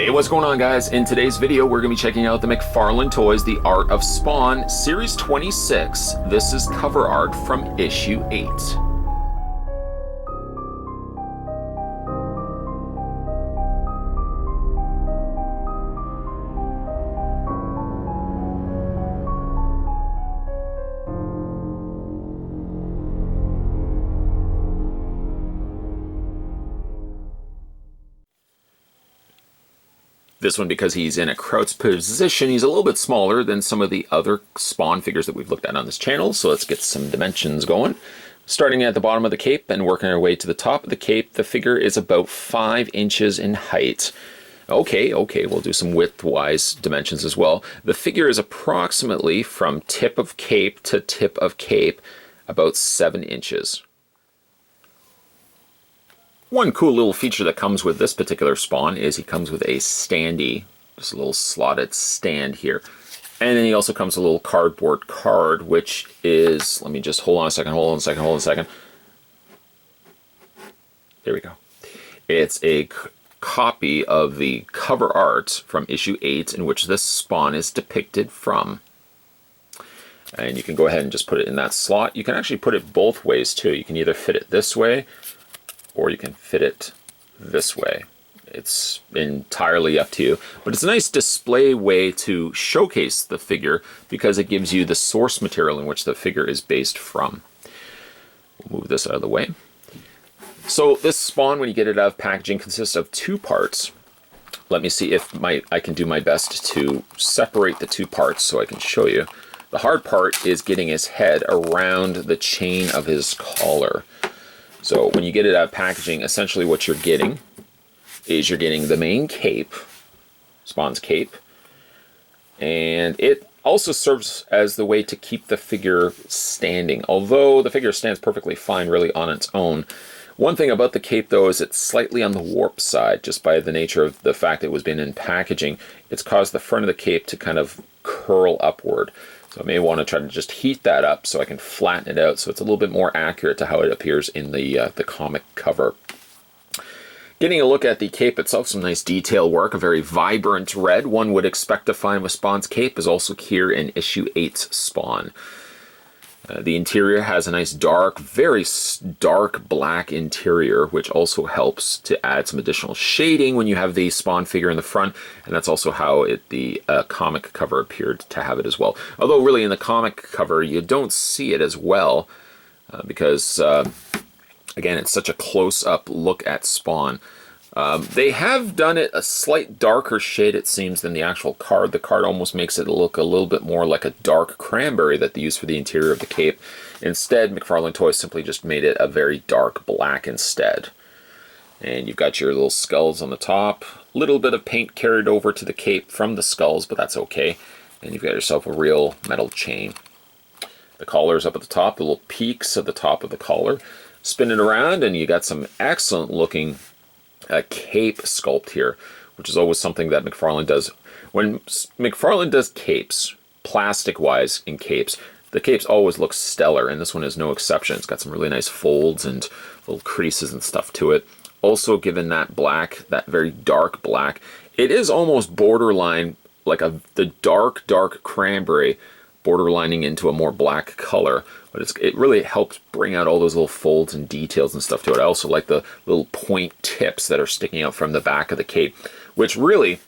Hey, what's going on, guys? In today's video, we're going to be checking out the McFarlane Toys, The Art of Spawn, Series 26. This is cover art from issue 8. This one, because he's in a crouched position, he's a little bit smaller than some of the other Spawn figures that we've looked at on this channel. So let's get some dimensions going. Starting at the bottom of the cape and working our way to the top of the cape, the figure is about 5 inches in height. Okay, we'll do some width-wise dimensions as well. The figure is approximately from tip of cape to tip of cape, about 7 inches. One cool little feature that comes with this particular Spawn is he comes with a standee, just a little slotted stand here. And then he also comes with a little cardboard card, which is, let me just hold on a second. There we go. It's a copy of the cover art from issue 8 in which this Spawn is depicted from. And you can go ahead and just put it in that slot. You can actually put it both ways too. You can either fit it this way, or you can fit it this way. It's entirely up to you. But it's a nice display way to showcase the figure because it gives you the source material in which the figure is based from. We'll move this out of the way. So this Spawn, when you get it out of packaging, consists of 2 parts. Let me see if I can do my best to separate the 2 parts so I can show you. The hard part is getting his head around the chain of his collar. So when you get it out of packaging, essentially what you're getting is you're getting the main cape, Spawn's cape, and it also serves as the way to keep the figure standing. Although the figure stands perfectly fine really on its own. One thing about the cape though is it's slightly on the warp side, just by the nature of the fact it was been in packaging. It's caused the front of the cape to kind of curl upward. So I may want to try to just heat that up so I can flatten it out so it's a little bit more accurate to how it appears in the comic cover. Getting a look at the cape itself, some nice detail work, a very vibrant red one would expect to find with Spawn's cape is also here in issue 8's Spawn. The interior has a nice dark, very dark black interior, which also helps to add some additional shading when you have the Spawn figure in the front, and that's also how the comic cover appeared to have it as well. Although really in the comic cover you don't see it as well, because again, it's such a close-up look at Spawn. They have done it a slight darker shade, it seems, than the actual card. The card almost makes it look a little bit more like a dark cranberry that they use for the interior of the cape. Instead, McFarlane Toys simply just made it a very dark black instead. And you've got your little skulls on the top. A little bit of paint carried over to the cape from the skulls, but that's okay. And you've got yourself a real metal chain. The collar's up at the top, the little peaks at the top of the collar. Spin it around, and you got some excellent looking cape sculpt here, which is always something that McFarlane does. When McFarlane does capes, plastic-wise in capes, the capes always look stellar, and this one is no exception. It's got some really nice folds and little creases and stuff to it. Also, given that black, that very dark black, it is almost borderline like the dark cranberry borderlining into a more black color, but it really helps bring out all those little folds and details and stuff to it. I also like the little point tips that are sticking out from the back of the cape, which really,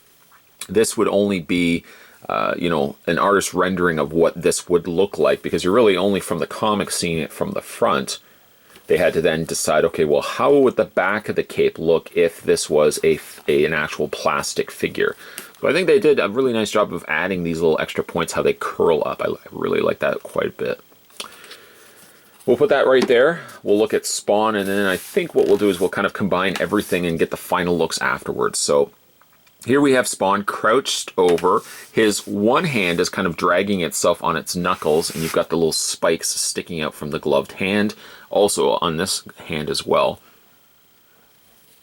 this would only be, you know, an artist's rendering of what this would look like, because you're really only from the comic seeing it from the front. They had to then decide, okay, well, how would the back of the cape look if this was an actual plastic figure? So I think they did a really nice job of adding these little extra points, how they curl up. I really like that quite a bit. We'll put that right there. We'll look at Spawn, and then I think what we'll do is we'll kind of combine everything and get the final looks afterwards. So here we have Spawn crouched over. His one hand is kind of dragging itself on its knuckles, and you've got the little spikes sticking out from the gloved hand. Also on this hand as well.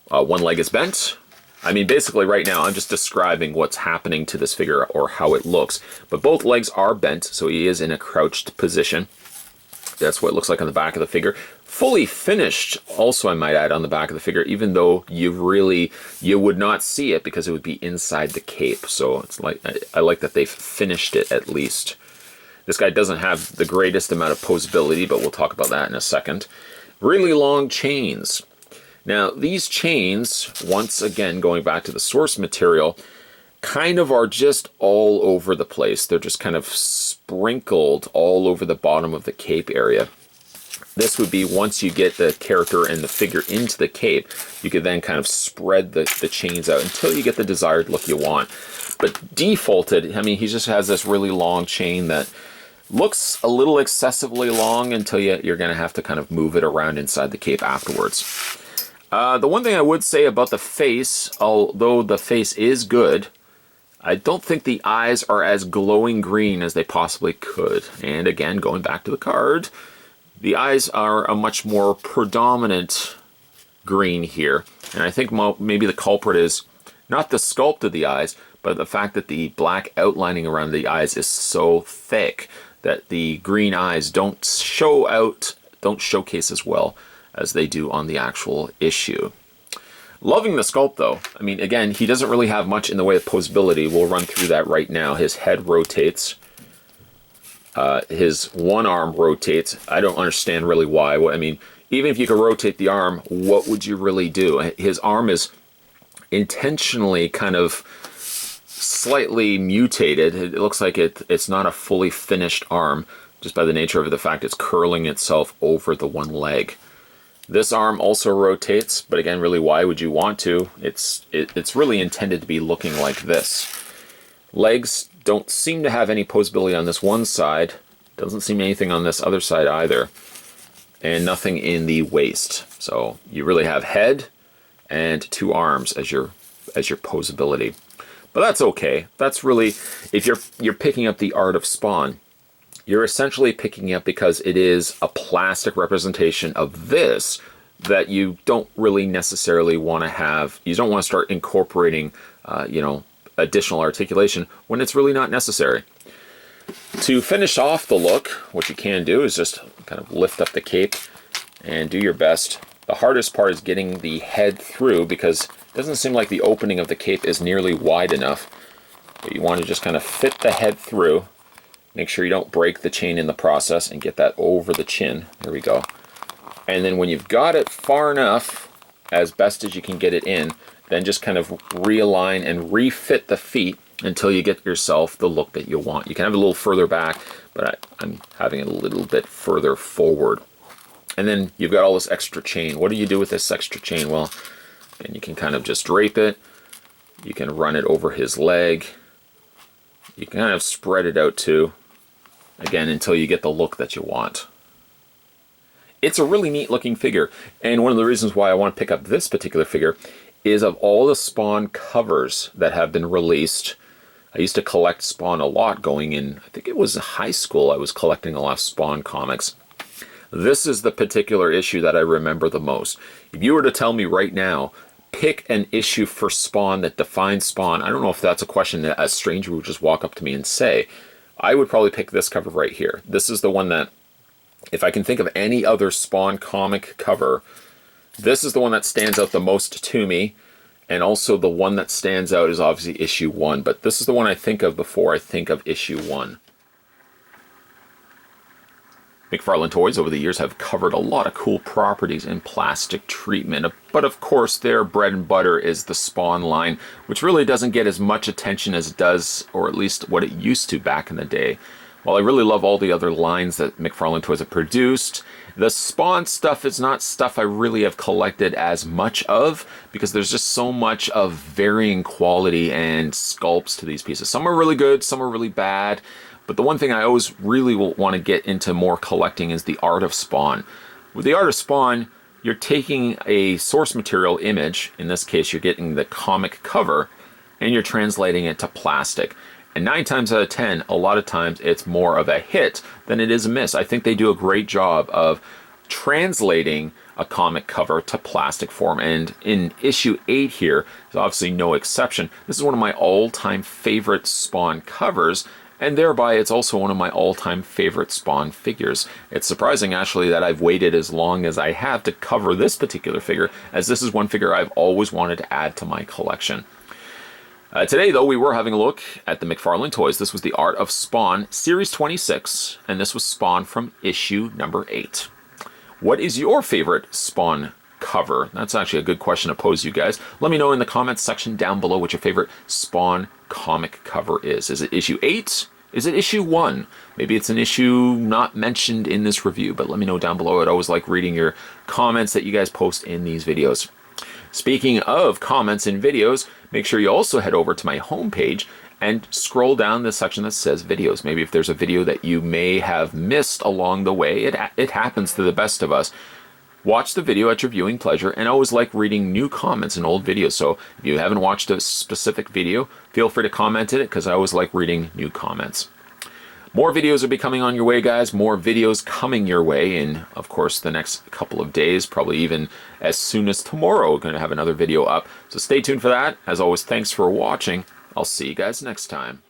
One leg is bent. I mean, basically right now I'm just describing what's happening to this figure or how it looks. But both legs are bent, so he is in a crouched position. That's what it looks like on the back of the figure. Fully finished, also I might add, on the back of the figure, even though you would not see it because it would be inside the cape. So it's like, I like that they've finished it at least. This guy doesn't have the greatest amount of posability, but we'll talk about that in a second. Really long chains. Now, these chains, once again, going back to the source material, kind of are just all over the place. They're just kind of sprinkled all over the bottom of the cape area. This would be once you get the character and the figure into the cape, you could then kind of spread the chains out until you get the desired look you want. But defaulted, I mean, he just has this really long chain that looks a little excessively long until you're going to have to kind of move it around inside the cape afterwards. The one thing I would say about the face, although the face is good, I don't think the eyes are as glowing green as they possibly could. And again, going back to the card, the eyes are a much more predominant green here. And I think maybe the culprit is not the sculpt of the eyes, but the fact that the black outlining around the eyes is so thick that the green eyes don't showcase as well as they do on the actual issue. Loving the sculpt though. I mean, again, he doesn't really have much in the way of posability. We'll run through that right now. His head rotates. His one arm rotates. I don't understand really why. I mean, even if you could rotate the arm, what would you really do? His arm is intentionally kind of slightly mutated. It looks like it's not a fully finished arm, just by the nature of the fact it's curling itself over the one leg. This arm also rotates, but again, really, why would you want to? It's really intended to be looking like this. Legs don't seem to have any posability on this one side. Doesn't seem anything on this other side either. And nothing in the waist. So you really have head and two arms as your posability. But that's okay. That's really, if you're picking up the art of Spawn, you're essentially picking up because it is a plastic representation of this that you don't really necessarily want to have. You don't want to start incorporating, additional articulation when it's really not necessary. To finish off the look, what you can do is just kind of lift up the cape and do your best. The hardest part is getting the head through because it doesn't seem like the opening of the cape is nearly wide enough. But you want to just kind of fit the head through. Make sure you don't break the chain in the process and get that over the chin. There we go. And then when you've got it far enough, as best as you can get it in, then just kind of realign and refit the feet until you get yourself the look that you want. You can have it a little further back, but I'm having it a little bit further forward. And then you've got all this extra chain. What do you do with this extra chain? Well, and you can kind of just drape it. You can run it over his leg. You can kind of spread it out too. Again, until you get the look that you want. It's a really neat looking figure, and one of the reasons why I want to pick up this particular figure is of all the Spawn covers that have been released. I used to collect Spawn a lot going in, I think it was high school, I was collecting a lot of Spawn comics. This is the particular issue that I remember the most. If you were to tell me right now, pick an issue for Spawn that defines Spawn, I don't know if that's a question that a stranger would just walk up to me and say, I would probably pick this cover right here. This is the one that, if I can think of any other Spawn comic cover, this is the one that stands out the most to me. And also the one that stands out is obviously issue 1. But this is the one I think of before I think of issue 1. McFarlane Toys over the years have covered a lot of cool properties in plastic treatment, but of course their bread and butter is the Spawn line, which really doesn't get as much attention as it does, or at least what it used to back in the day. While I really love all the other lines that McFarlane Toys have produced, the Spawn stuff is not stuff I really have collected as much of, because there's just so much of varying quality and sculpts to these pieces. Some are really good, some are really bad. But the one thing I always really will want to get into more collecting is the art of Spawn. With the art of Spawn, you're taking a source material image, in this case you're getting the comic cover, and you're translating it to plastic. And 9 times out of 10, a lot of times it's more of a hit than it is a miss. I think they do a great job of translating a comic cover to plastic form, and in issue 8 here is obviously no exception. This is one of my all-time favorite Spawn covers, and thereby it's also one of my all-time favorite Spawn figures. It's surprising, actually, that I've waited as long as I have to cover this particular figure, as this is one figure I've always wanted to add to my collection. Today, though, we were having a look at the McFarlane toys. This was the Art of Spawn, Series 26, and this was Spawn from issue number 8. What is your favorite Spawn cover? That's actually a good question to pose you guys. Let me know in the comments section down below what your favorite Spawn comic cover is. Is it issue 8? Is it issue 1? Maybe it's an issue not mentioned in this review, but let me know down below. I'd always like reading your comments that you guys post in these videos. Speaking of comments and videos, make sure you also head over to my homepage and scroll down the section that says videos. Maybe if there's a video that you may have missed along the way, it happens to the best of us. Watch the video at your viewing pleasure, and I always like reading new comments in old videos. So if you haven't watched a specific video, feel free to comment in it, because I always like reading new comments. More videos will be coming on your way, guys. More videos coming your way in, of course, the next couple of days, probably even as soon as tomorrow. We're going to have another video up. So stay tuned for that. As always, thanks for watching. I'll see you guys next time.